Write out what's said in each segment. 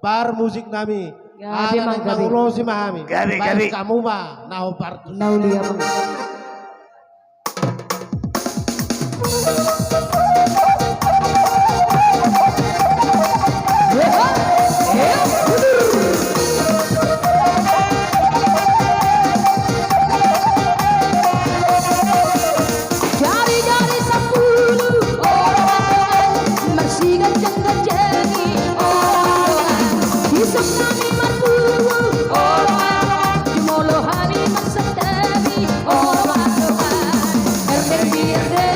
bar musik nami. Gabi Ada mang yang gabi. mangulo si mahami. Gabi, Baik gabi. kamu ba naho partu. Naulia mang. Jari-jari 10 orang bersihkan jangan-jangi orang isap nami martuwu orang jumolo hari masadami orang erde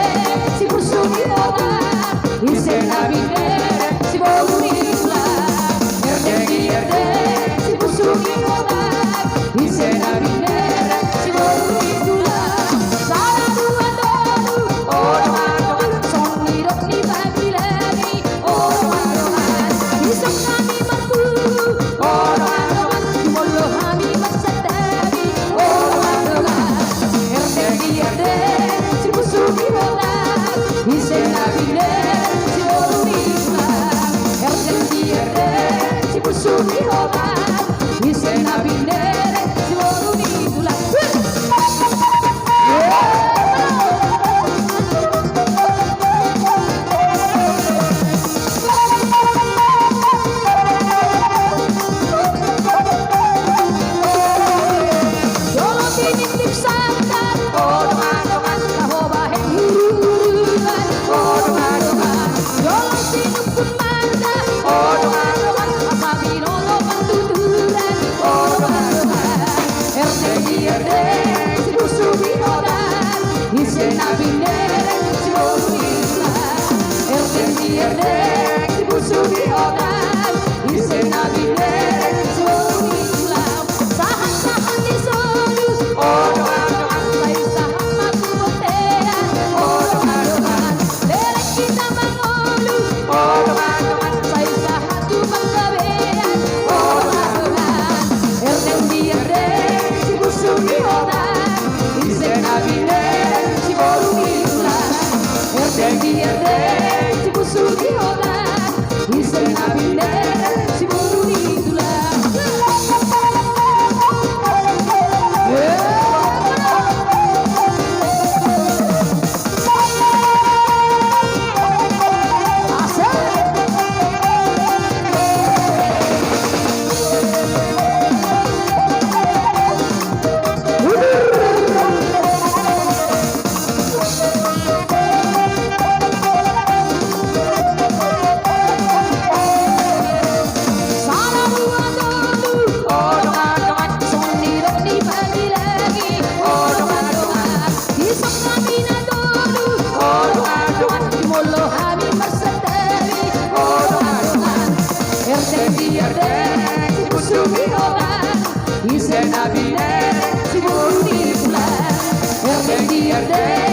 si busuni orang isen nabinde si boguni erde si busuni orang isen nabinde si boguni sana dua orang song hirap ni Babilani orang isang kami mampu orang jumolo kami masadami orang erde si busuni orang isang nabinde si boguni erde si busuni orang isang nabinde si boguni Jolong tinitip santan, odong-odongan, taho bahen hurungan, odong-odongan. Jolong sinupun manda, odong-odongan, apa binolo pantuturan, odong-odongan. Erde, si busu binodan, isen nabinde, si bolu islam. Erde, si busu binodan, isen nabinde, si bolu islam. Sahan-sahan di solus, odong-odongan, say sahan makuotean, odong-odongan. Derek kita mangolus, odong-odongan, say sahan tu manggabean, odong-odongan. Erde, si busu binodan, isen nabinde, si bolu islam. Erde, si busu binodan, isen nabinde, si bolu islam. Sana dua dulu, odong-odongan, sonirok ni Babilani, odong-odongan. Isok kami na dulu, odong-odongan, jumolo kami masadami, odong-odongan. Erde, si busu binodan, isen nabinde, si bolu islam. Erde,